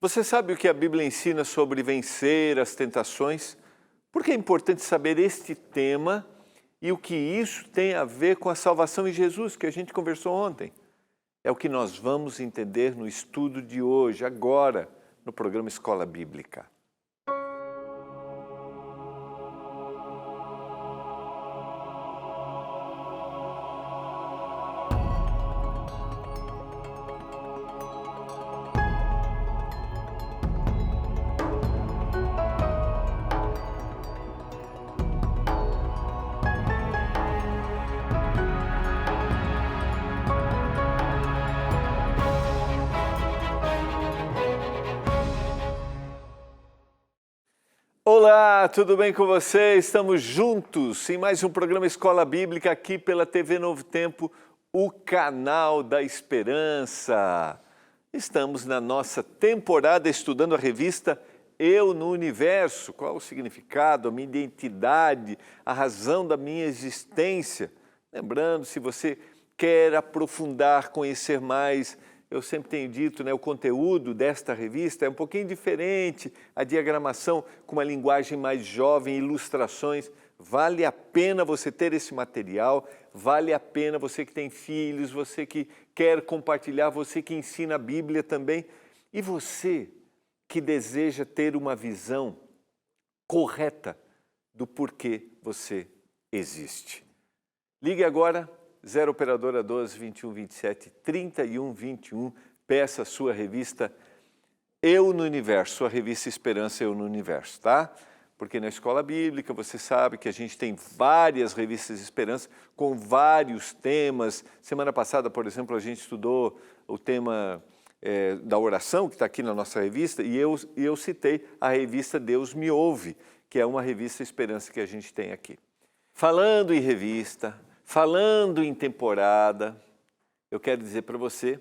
Você sabe o que a Bíblia ensina sobre vencer as tentações? Por que é importante saber este tema e o que isso tem a ver com a salvação em Jesus, que a gente conversou ontem? É o que nós vamos entender no estudo de hoje, agora, no programa Escola Bíblica. Olá, tudo bem com você? Estamos juntos em mais um programa Escola Bíblica aqui pela TV Novo Tempo, o canal da esperança. Estamos na nossa temporada estudando a revista Eu no Universo. Qual o significado, a minha identidade, a razão da minha existência? Lembrando, se você quer aprofundar, conhecer mais, eu sempre tenho dito, o conteúdo desta revista é um pouquinho diferente, a diagramação com uma linguagem mais jovem, ilustrações. Vale a pena você ter esse material, vale a pena você que tem filhos, você que quer compartilhar, você que ensina a Bíblia também, e você que deseja ter uma visão correta do porquê você existe. Ligue agora. 0 operadora 12 21 27 31 21, peça a sua revista Eu no Universo, sua revista Esperança Eu no Universo, tá? Porque na Escola Bíblica você sabe que a gente tem várias revistas de esperança com vários temas. Semana passada, por exemplo, a gente estudou o tema da oração, que está aqui na nossa revista, e eu citei a revista Deus Me Ouve, que é uma revista Esperança que a gente tem aqui. Falando em revista, falando em temporada, eu quero dizer para você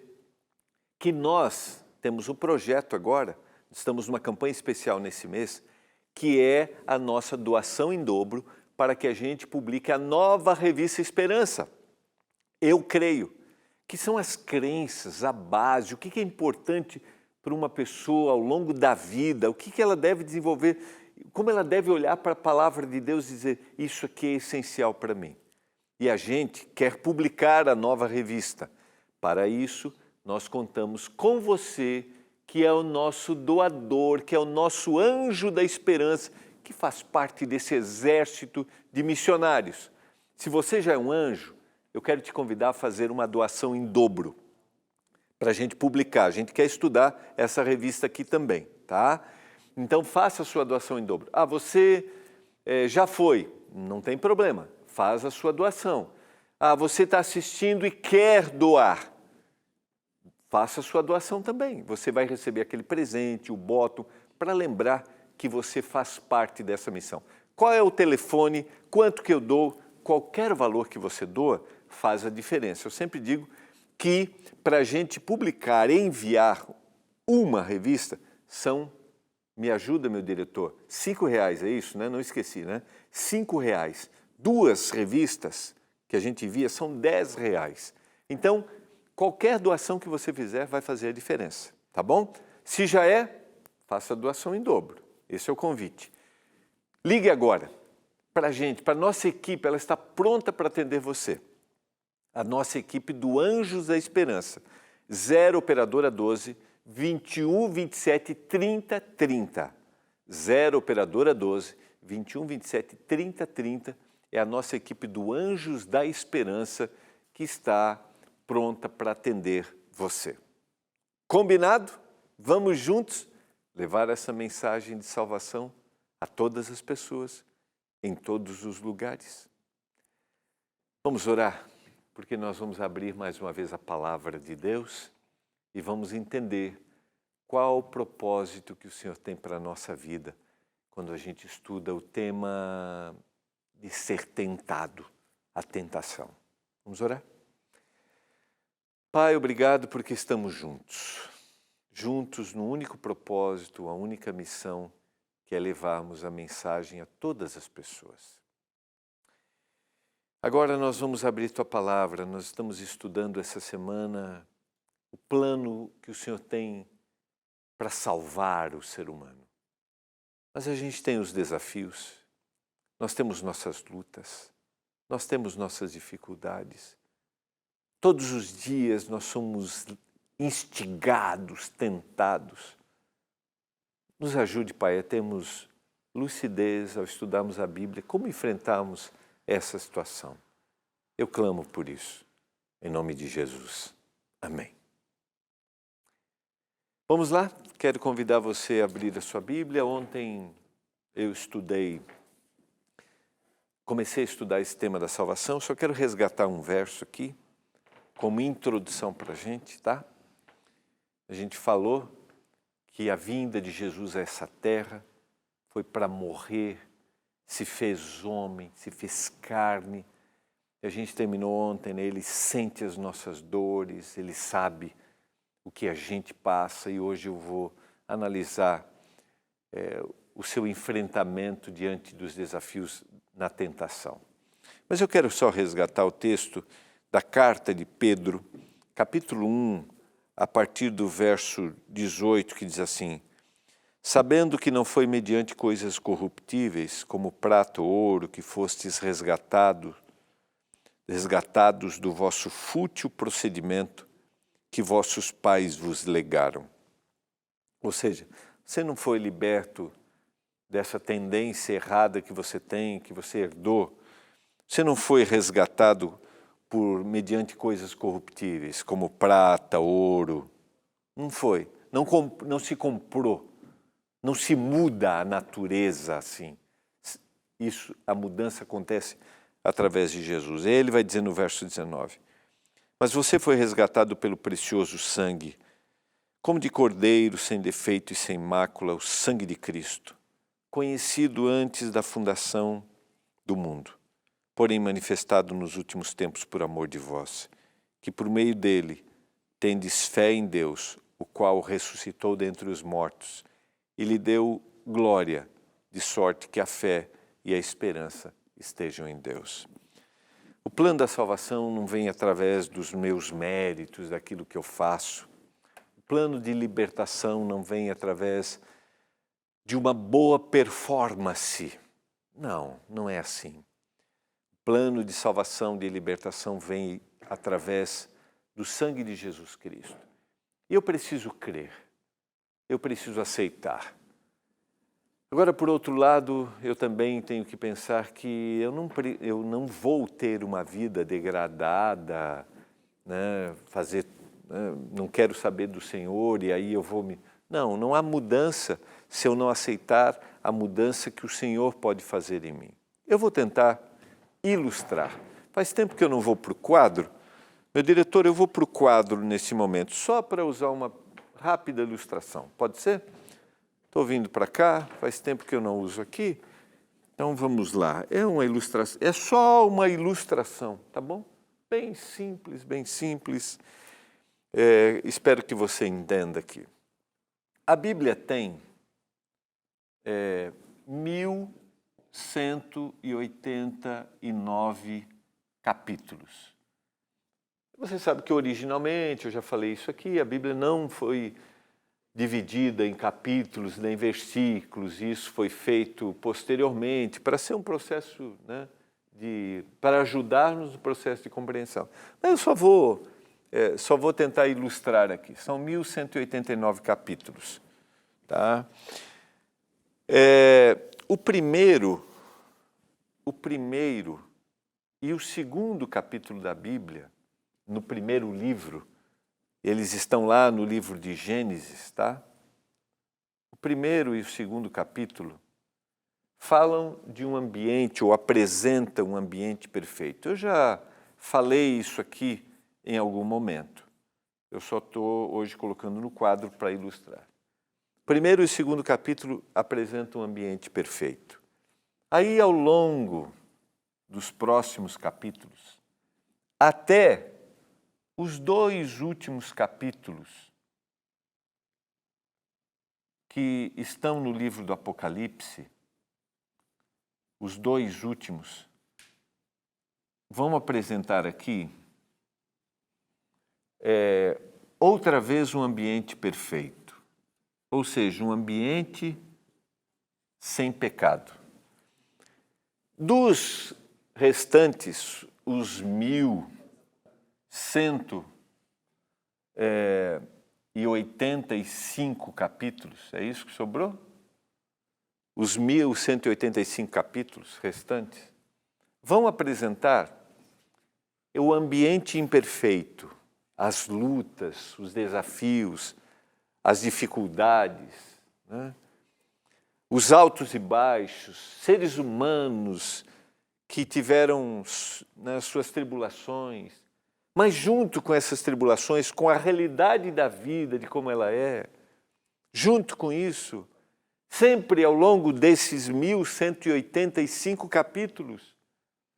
que nós temos um projeto agora, estamos numa campanha especial nesse mês, que é a nossa doação em dobro para que a gente publique a nova revista Esperança. Eu creio que são as crenças, a base, o que é importante para uma pessoa ao longo da vida, o que ela deve desenvolver, como ela deve olhar para a palavra de Deus e dizer, isso aqui é essencial para mim. E a gente quer publicar a nova revista. Para isso, nós contamos com você, que é o nosso doador, que é o nosso anjo da esperança, que faz parte desse exército de missionários. Se você já é um anjo, eu quero te convidar a fazer uma doação em dobro para a gente publicar. A gente quer estudar essa revista aqui também, tá? Então, faça a sua doação em dobro. Ah, você já foi, não tem problema. Faz a sua doação. Ah, você está assistindo e quer doar. Faça a sua doação também. Você vai receber aquele presente, o bottom, para lembrar que você faz parte dessa missão. Qual é o telefone, quanto que eu dou, qualquer valor que você doa faz a diferença. Eu sempre digo que para a gente publicar e enviar uma revista são, me ajuda meu diretor, R$5, é isso, né? Não esqueci, né? R$5. 2 revistas que a gente envia são R$10. Então, qualquer doação que você fizer vai fazer a diferença, tá bom? Se já é, faça a doação em dobro. Esse é o convite. Ligue agora para a gente, para a nossa equipe, ela está pronta para atender você. A nossa equipe do Anjos da Esperança. 0 operadora 12 21 27 30 30. 0 operadora 12 21 27 30 30. É a nossa equipe do Anjos da Esperança que está pronta para atender você. Combinado? Vamos juntos levar essa mensagem de salvação a todas as pessoas, em todos os lugares. Vamos orar, porque nós vamos abrir mais uma vez a palavra de Deus e vamos entender qual o propósito que o Senhor tem para a nossa vida quando a gente estuda o tema de ser tentado, a tentação. Vamos orar? Pai, obrigado porque estamos juntos. Juntos no único propósito, a única missão, que é levarmos a mensagem a todas as pessoas. Agora nós vamos abrir Tua Palavra, nós estamos estudando essa semana o plano que o Senhor tem para salvar o ser humano. Mas a gente tem os desafios, nós temos nossas lutas, nós temos nossas dificuldades. Todos os dias nós somos instigados, tentados. Nos ajude, Pai, a termos lucidez ao estudarmos a Bíblia, como enfrentarmos essa situação. Eu clamo por isso, em nome de Jesus. Amém. Vamos lá? Quero convidar você a abrir a sua Bíblia. Ontem eu comecei a estudar esse tema da salvação, só quero resgatar um verso aqui, como introdução para a gente, tá? A gente falou que a vinda de Jesus a essa terra foi para morrer, se fez homem, se fez carne. E a gente terminou ontem, né? Ele sente as nossas dores, ele sabe o que a gente passa, e hoje eu vou analisar o seu enfrentamento diante dos desafios na tentação. Mas eu quero só resgatar o texto da carta de Pedro, capítulo 1, a partir do verso 18, que diz assim: sabendo que não foi mediante coisas corruptíveis, como prata ou ouro, que fostes resgatados do vosso fútil procedimento que vossos pais vos legaram. Ou seja, você não foi liberto dessa tendência errada que você tem, que você herdou. Você não foi resgatado mediante coisas corruptíveis, como prata, ouro. Não foi. Não se comprou. Não se muda a natureza assim. A mudança acontece através de Jesus. Ele vai dizer no verso 19: mas você foi resgatado pelo precioso sangue, como de cordeiro sem defeito e sem mácula, o sangue de Cristo, conhecido antes da fundação do mundo, porém manifestado nos últimos tempos por amor de vós, que por meio dele tendes fé em Deus, o qual o ressuscitou dentre os mortos e lhe deu glória, de sorte que a fé e a esperança estejam em Deus. O plano da salvação não vem através dos meus méritos, daquilo que eu faço. O plano de libertação não vem através de uma boa performance. Não é assim. O plano de salvação, de libertação, vem através do sangue de Jesus Cristo. E eu preciso crer, eu preciso aceitar. Agora, por outro lado, eu também tenho que pensar que eu não vou ter uma vida degradada, né, não quero saber do Senhor e aí eu vou me... Não há mudança se eu não aceitar a mudança que o Senhor pode fazer em mim. Eu vou tentar ilustrar. Faz tempo que eu não vou para o quadro. Meu diretor, eu vou para o quadro nesse momento, só para usar uma rápida ilustração. Pode ser? Estou vindo para cá, faz tempo que eu não uso aqui, então vamos lá. É uma ilustração, é só uma ilustração, tá bom? Bem simples, bem simples. Espero que você entenda aqui. A Bíblia tem 1189 capítulos. Você sabe que originalmente, eu já falei isso aqui, a Bíblia não foi dividida em capítulos, nem versículos, isso foi feito posteriormente para ser um processo, né, para ajudar-nos no processo de compreensão. Mas eu só vou tentar ilustrar aqui. São 1189 capítulos. Tá? O primeiro e o segundo capítulo da Bíblia, no primeiro livro, eles estão lá no livro de Gênesis, tá? O primeiro e o segundo capítulo falam de um ambiente, ou apresentam um ambiente perfeito. Eu já falei isso aqui em algum momento. Eu só estou hoje colocando no quadro para ilustrar. O primeiro e o segundo capítulo apresentam um ambiente perfeito. Aí, ao longo dos próximos capítulos, até os dois últimos capítulos que estão no livro do Apocalipse, os dois últimos, vão apresentar aqui outra vez um ambiente perfeito. ou seja, um ambiente sem pecado. Dos restantes, os 1.185 capítulos, é isso que sobrou? Os 1.185 capítulos restantes vão apresentar o ambiente imperfeito, as lutas, os desafios, as dificuldades, né? Os altos e baixos, seres humanos que tiveram, né, suas tribulações, mas junto com essas tribulações, com a realidade da vida, de como ela é, junto com isso, sempre ao longo desses 1.185 capítulos,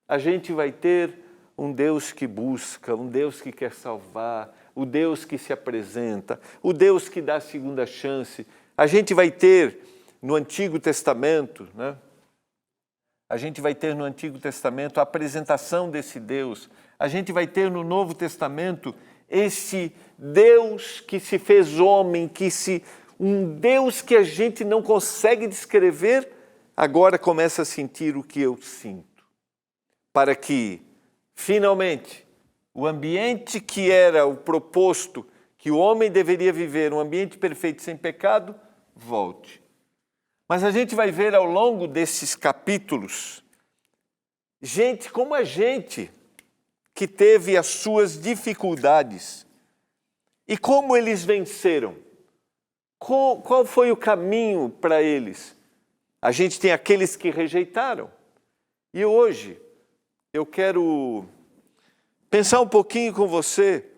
a gente vai ter um Deus que busca, um Deus que quer salvar, o Deus que se apresenta, o Deus que dá a segunda chance. A gente vai ter no Antigo Testamento, né? A gente vai ter no Antigo Testamento a apresentação desse Deus. A gente vai ter no Novo Testamento esse Deus que se fez homem, um Deus que a gente não consegue descrever, agora começa a sentir o que eu sinto. Para que, finalmente, o ambiente que era o proposto, que o homem deveria viver, um ambiente perfeito sem pecado, volte. Mas a gente vai ver ao longo desses capítulos, gente como a gente, que teve as suas dificuldades. E como eles venceram? Qual foi o caminho para eles? A gente tem aqueles que rejeitaram. E hoje, eu quero pensar um pouquinho com você,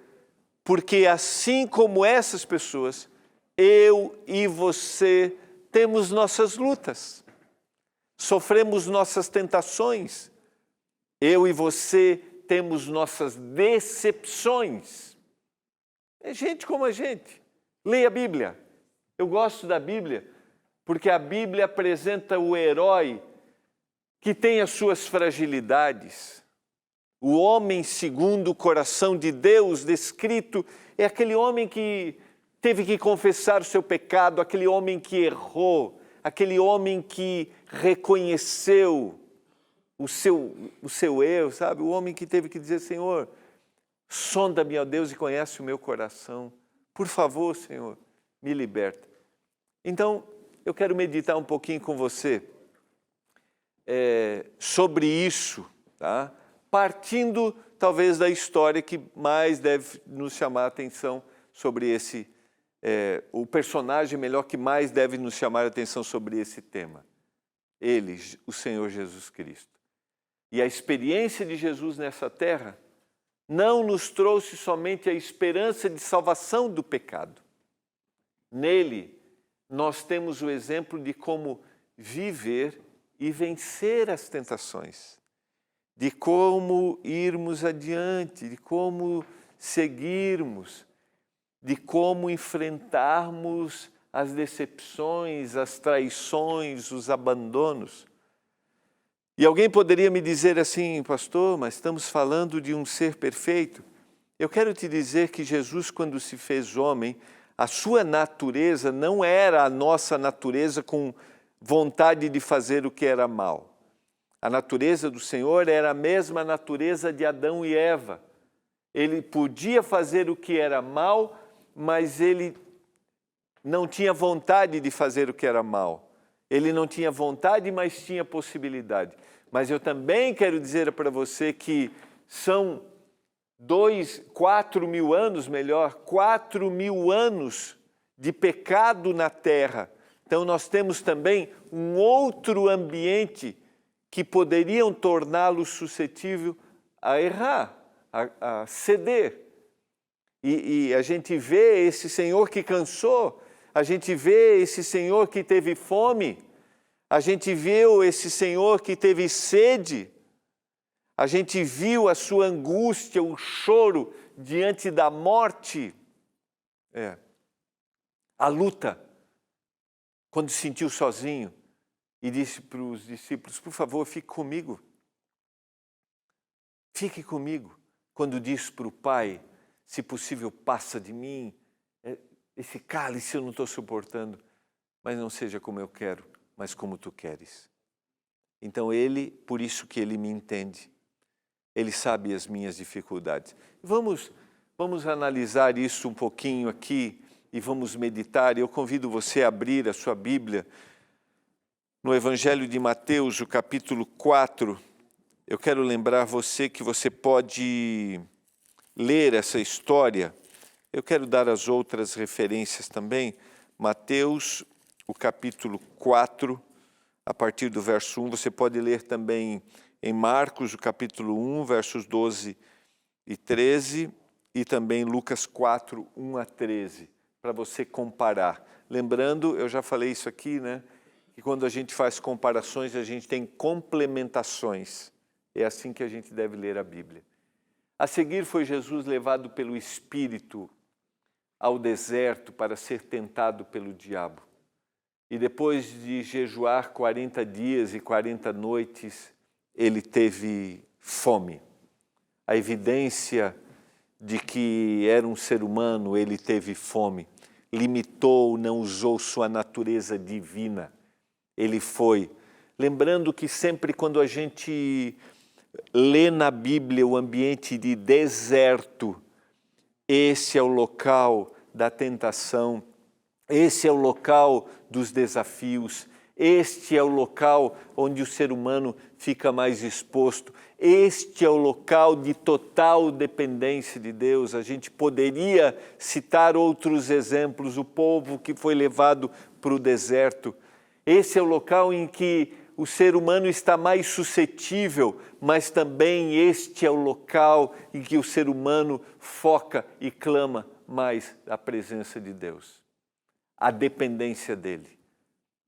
porque assim como essas pessoas, eu e você temos nossas lutas, sofremos nossas tentações, eu e você temos nossas decepções. É gente como a gente. Leia a Bíblia. Eu gosto da Bíblia, porque a Bíblia apresenta o herói que tem as suas fragilidades. O homem segundo o coração de Deus descrito é aquele homem que teve que confessar o seu pecado, aquele homem que errou, aquele homem que reconheceu o seu erro, sabe? O homem que teve que dizer, Senhor, sonda-me, ó Deus, e conhece o meu coração. Por favor, Senhor, me liberta. Então, eu quero meditar um pouquinho com você sobre isso, tá? Partindo, talvez, da história que mais deve nos chamar a atenção sobre esse o personagem melhor que mais deve nos chamar a atenção sobre esse tema. Ele, o Senhor Jesus Cristo. E a experiência de Jesus nessa terra não nos trouxe somente a esperança de salvação do pecado. Nele, nós temos o exemplo de como viver e vencer as tentações, de como irmos adiante, de como seguirmos, de como enfrentarmos as decepções, as traições, os abandonos. E alguém poderia me dizer assim, pastor, mas estamos falando de um ser perfeito. Eu quero te dizer que Jesus, quando se fez homem, a sua natureza não era a nossa natureza com vontade de fazer o que era mal. A natureza do Senhor era a mesma natureza de Adão e Eva. Ele podia fazer o que era mal, mas ele não tinha vontade de fazer o que era mal. Ele não tinha vontade, mas tinha possibilidade. Mas eu também quero dizer para você que são 4.000 anos, 4.000 anos de pecado na terra. Então nós temos também um outro ambiente que poderiam torná-lo suscetível a errar, a ceder. E a gente vê esse Senhor que cansou, a gente vê esse Senhor que teve fome, a gente viu esse Senhor que teve sede, a gente viu a sua angústia, o choro diante da morte, a luta, quando se sentiu sozinho e disse para os discípulos, por favor, fique comigo. Fique comigo. Quando disse para o Pai, se possível, passa de mim. Esse cálice eu não estou suportando, mas não seja como eu quero, mas como tu queres. Então ele, por isso que ele me entende, ele sabe as minhas dificuldades. Vamos analisar isso um pouquinho aqui e vamos meditar. Eu convido você a abrir a sua Bíblia no Evangelho de Mateus, o capítulo 4. Eu quero lembrar você que você pode ler essa história. Eu quero dar as outras referências também. Mateus, o capítulo 4, a partir do verso 1. Você pode ler também em Marcos, o capítulo 1, versos 12 e 13. E também Lucas 4, 1 a 13, para você comparar. Lembrando, eu já falei isso aqui, né? Que quando a gente faz comparações, a gente tem complementações. É assim que a gente deve ler a Bíblia. A seguir foi Jesus levado pelo Espírito ao deserto para ser tentado pelo diabo. E depois de jejuar 40 dias e 40 noites, ele teve fome. A evidência de que era um ser humano, ele teve fome. Limitou, não usou sua natureza divina. Ele foi. Lembrando que sempre quando a gente lê na Bíblia o ambiente de deserto, esse é o local da tentação, esse é o local dos desafios, este é o local onde o ser humano fica mais exposto, este é o local de total dependência de Deus. A gente poderia citar outros exemplos, o povo que foi levado para o deserto. Esse é o local em que o ser humano está mais suscetível, mas também este é o local em que o ser humano foca e clama mais a presença de Deus, a dependência dele.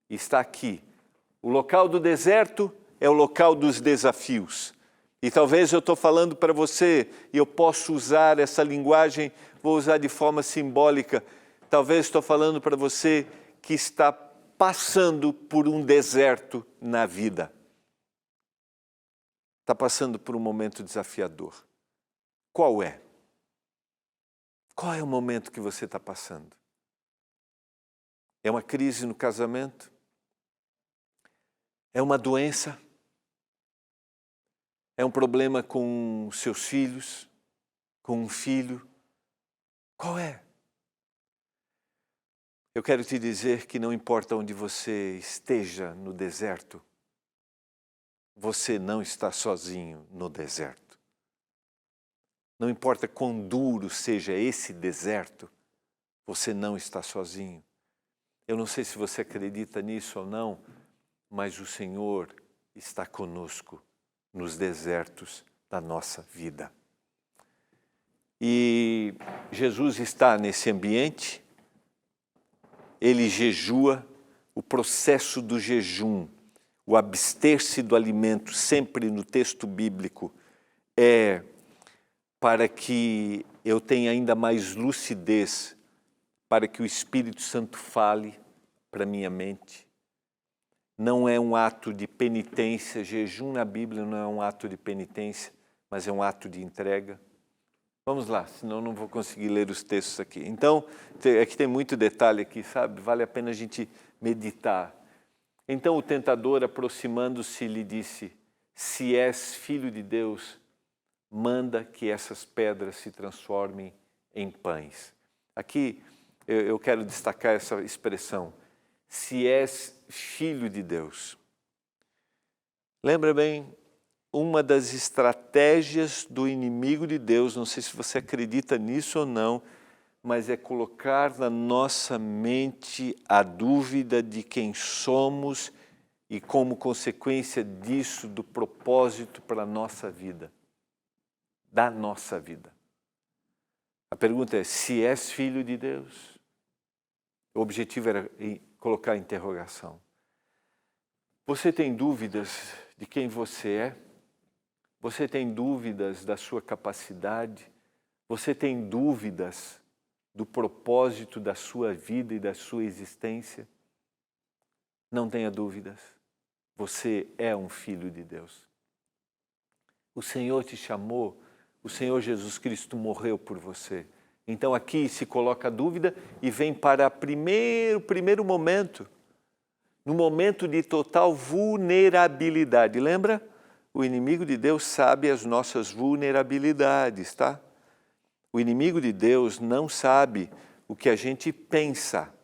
Está aqui. O local do deserto é o local dos desafios. E talvez eu estou falando para você, e eu posso usar essa linguagem, vou usar de forma simbólica. Talvez estou falando para você que está passando por um deserto na vida. Está passando por um momento desafiador. Qual é? Qual é o momento que você está passando? É uma crise no casamento? É uma doença? É um problema com seus filhos? Com um filho? Qual é? Eu quero te dizer que não importa onde você esteja no deserto, você não está sozinho no deserto. Não importa quão duro seja esse deserto, você não está sozinho. Eu não sei se você acredita nisso ou não, mas o Senhor está conosco nos desertos da nossa vida. E Jesus está nesse ambiente, ele jejua, o processo do jejum, o abster-se do alimento, sempre no texto bíblico, é para que eu tenha ainda mais lucidez, para que o Espírito Santo fale para minha mente. Não é um ato de penitência, jejum na Bíblia não é um ato de penitência, mas é um ato de entrega. Vamos lá, senão não vou conseguir ler os textos aqui. Então, aqui tem muito detalhe aqui, sabe? Vale a pena a gente meditar. Então o tentador, aproximando-se, lhe disse: se és filho de Deus, manda que essas pedras se transformem em pães. Aqui eu quero destacar essa expressão, se és filho de Deus. Lembra bem, uma das estratégias do inimigo de Deus, não sei se você acredita nisso ou não, mas é colocar na nossa mente a dúvida de quem somos e, como consequência disso, do propósito para a nossa vida, da nossa vida. A pergunta é, se és filho de Deus? O objetivo era colocar a interrogação. Você tem dúvidas de quem você é? Você tem dúvidas da sua capacidade? Você tem dúvidas do propósito da sua vida e da sua existência? Não tenha dúvidas. Você é um filho de Deus. O Senhor te chamou, o Senhor Jesus Cristo morreu por você. Então aqui se coloca a dúvida e vem para o primeiro momento, no momento de total vulnerabilidade. Lembra? O inimigo de Deus sabe as nossas vulnerabilidades, tá? O inimigo de Deus não sabe o que a gente pensa.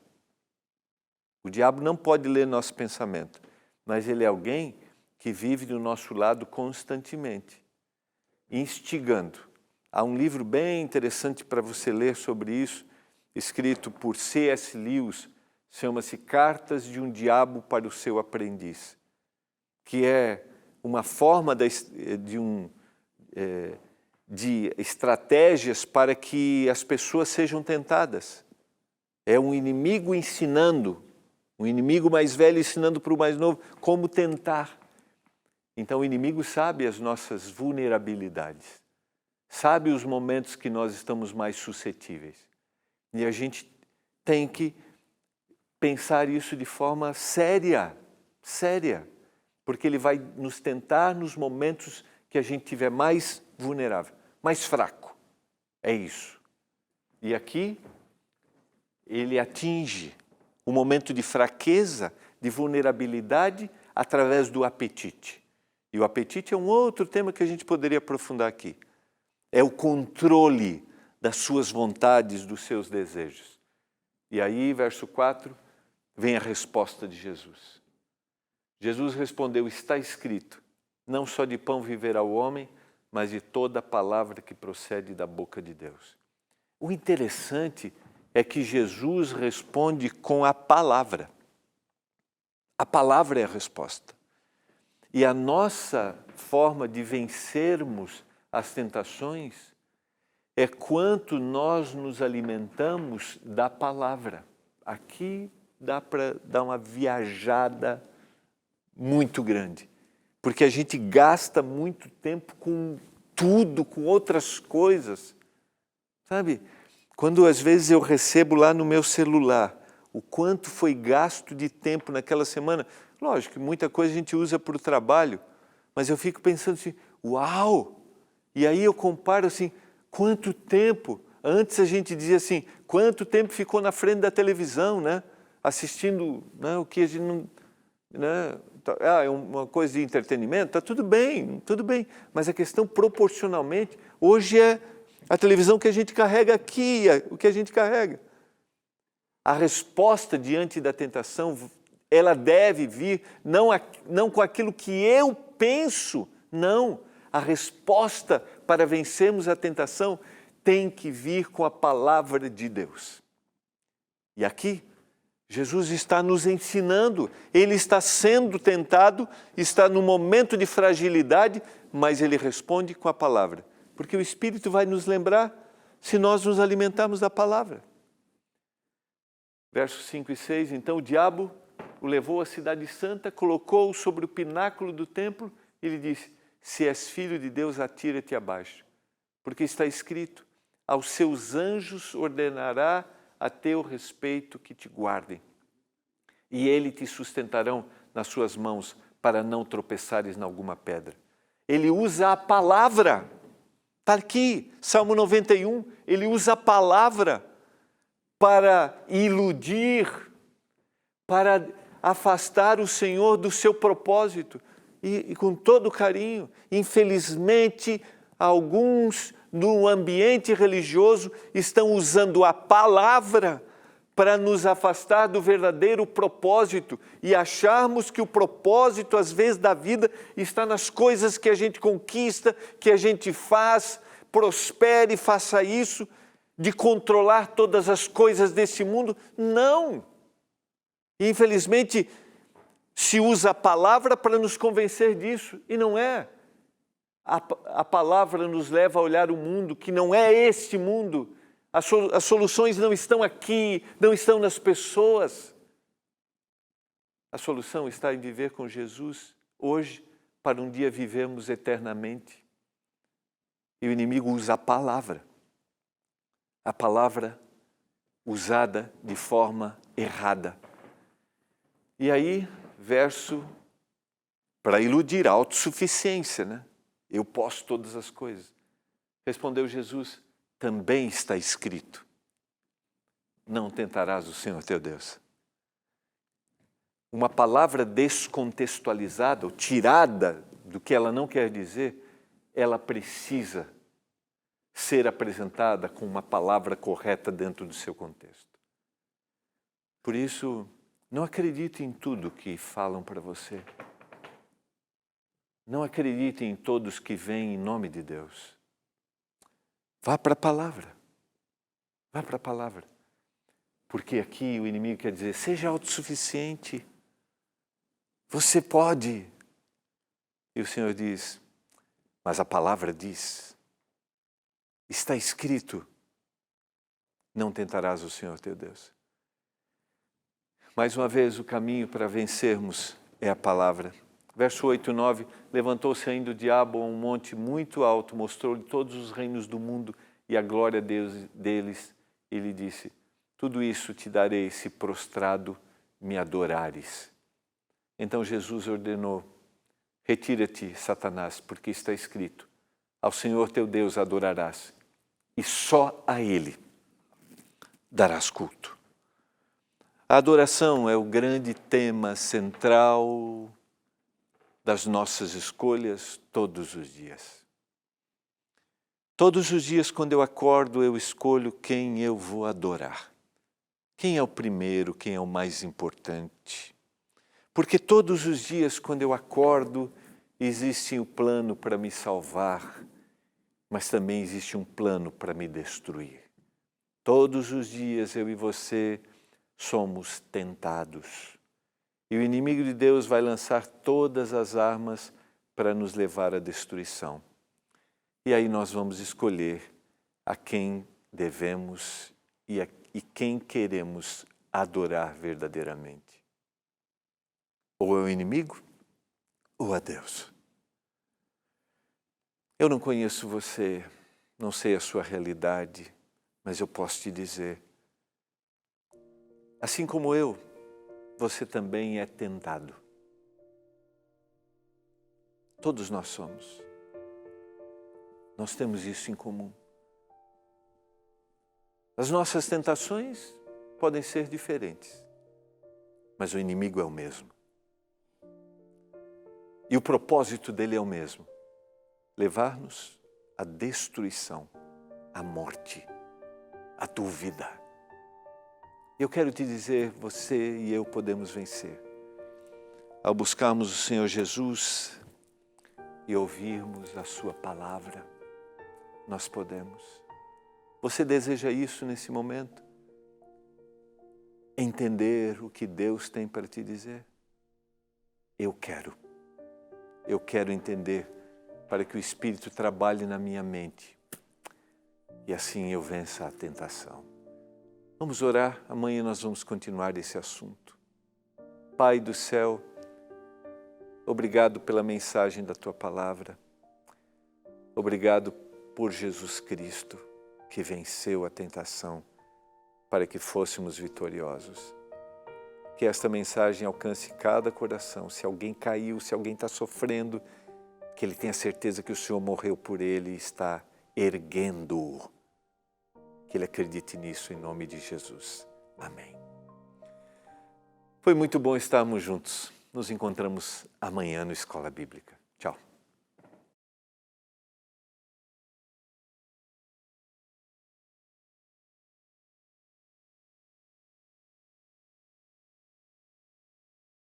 O diabo não pode ler nosso pensamento, mas ele é alguém que vive do nosso lado constantemente, instigando. Há um livro bem interessante para você ler sobre isso, escrito por C.S. Lewis, chama-se Cartas de um Diabo para o Seu Aprendiz, que é uma forma de estratégias para que as pessoas sejam tentadas. É um inimigo ensinando, um inimigo mais velho ensinando para o mais novo como tentar. Então o inimigo sabe as nossas vulnerabilidades, sabe os momentos que nós estamos mais suscetíveis. E a gente tem que pensar isso de forma séria, porque ele vai nos tentar nos momentos que a gente estiver mais vulnerável, mais fraco. É isso. E aqui ele atinge o momento de fraqueza, de vulnerabilidade, através do apetite. E o apetite é um outro tema que a gente poderia aprofundar aqui. É o controle das suas vontades, dos seus desejos. E aí, verso 4, vem a resposta de Jesus. Jesus respondeu, está escrito, não só de pão viverá o homem, mas de toda palavra que procede da boca de Deus. O interessante é que Jesus responde com a palavra. A palavra é a resposta. E a nossa forma de vencermos as tentações é quanto nós nos alimentamos da palavra. Aqui dá para dar uma viajada muito grande, porque a gente gasta muito tempo com tudo, com outras coisas. Sabe, quando às vezes eu recebo lá no meu celular o quanto foi gasto de tempo naquela semana, lógico que muita coisa a gente usa para o trabalho, mas eu fico pensando assim, uau! E aí eu comparo assim, quanto tempo? Antes a gente dizia assim, quanto tempo ficou na frente da televisão, né? Assistindo, né? O que a gente não... Né? É uma coisa de entretenimento, está tudo bem, mas a questão proporcionalmente, hoje é a televisão que a gente carrega aqui, o que a gente carrega. A resposta diante da tentação, ela deve vir não com aquilo que eu penso, não. A resposta para vencermos a tentação tem que vir com a palavra de Deus. E aqui, Jesus está nos ensinando, ele está sendo tentado, está no momento de fragilidade, mas ele responde com a palavra. Porque o Espírito vai nos lembrar se nós nos alimentarmos da palavra. Versos 5 e 6, então o diabo o levou à cidade santa, colocou-o sobre o pináculo do templo e lhe disse, se és filho de Deus, atira-te abaixo. Porque está escrito, aos seus anjos ordenará a teu respeito que te guardem. E ele te sustentarão nas suas mãos para não tropeçares em alguma pedra. Ele usa a palavra. Está aqui, Salmo 91, ele usa a palavra para iludir, para afastar o Senhor do seu propósito. E com todo carinho, infelizmente, alguns no ambiente religioso estão usando a palavra para nos afastar do verdadeiro propósito e acharmos que o propósito, às vezes, da vida está nas coisas que a gente conquista, que a gente faz, prospere, faça isso, de controlar todas as coisas desse mundo. Não! Infelizmente, se usa a palavra para nos convencer disso, e não é. A palavra nos leva a olhar o mundo, que não é este mundo. As soluções não estão aqui, não estão nas pessoas. A solução está em viver com Jesus hoje, para um dia vivermos eternamente. E o inimigo usa a palavra usada de forma errada. E aí, verso, para iludir a autossuficiência, né? Eu posso todas as coisas. Respondeu Jesus, também está escrito: não tentarás o Senhor teu Deus. Uma palavra descontextualizada, ou tirada do que ela não quer dizer, ela precisa ser apresentada com uma palavra correta dentro do seu contexto. Por isso, não acredite em tudo que falam para você. Não acredite em todos que vêm em nome de Deus. Vá para a palavra. Vá para a palavra. Porque aqui o inimigo quer dizer: seja autossuficiente. Você pode. E o Senhor diz: mas a palavra diz, está escrito: não tentarás o Senhor teu Deus. Mais uma vez, o caminho para vencermos é a palavra. Verso 8 e 9, levantou-se ainda o diabo a um monte muito alto, mostrou-lhe todos os reinos do mundo e a glória deles, e lhe disse: tudo isso te darei se prostrado me adorares. Então Jesus ordenou: retira-te, Satanás, porque está escrito: ao Senhor teu Deus adorarás, e só a Ele darás culto. A adoração é o grande tema central das nossas escolhas todos os dias. Todos os dias, quando eu acordo, eu escolho quem eu vou adorar. Quem é o primeiro, quem é o mais importante. Porque todos os dias, quando eu acordo, existe um plano para me salvar, mas também existe um plano para me destruir. Todos os dias, eu e você somos tentados. E o inimigo de Deus vai lançar todas as armas para nos levar à destruição. E aí nós vamos escolher a quem devemos e quem queremos adorar verdadeiramente. Ou é o inimigo, ou a Deus. Eu não conheço você, não sei a sua realidade, mas eu posso te dizer: assim como eu, você também é tentado. Todos nós somos. Nós temos isso em comum. As nossas tentações podem ser diferentes, mas o inimigo é o mesmo. E o propósito dele é o mesmo: levar-nos à destruição, à morte, à dúvida. Eu quero te dizer, você e eu podemos vencer. Ao buscarmos o Senhor Jesus e ouvirmos a sua palavra, nós podemos. Você deseja isso nesse momento? Entender o que Deus tem para te dizer? Eu quero. Eu quero entender para que o Espírito trabalhe na minha mente e assim eu vença a tentação. Vamos orar, amanhã nós vamos continuar esse assunto. Pai do céu, obrigado pela mensagem da Tua palavra. Obrigado por Jesus Cristo, que venceu a tentação para que fôssemos vitoriosos. Que esta mensagem alcance cada coração. Se alguém caiu, se alguém está sofrendo, que ele tenha certeza que o Senhor morreu por ele e está erguendo-o. Que ele acredite nisso em nome de Jesus. Amém. Foi muito bom estarmos juntos. Nos encontramos amanhã no Escola Bíblica. Tchau.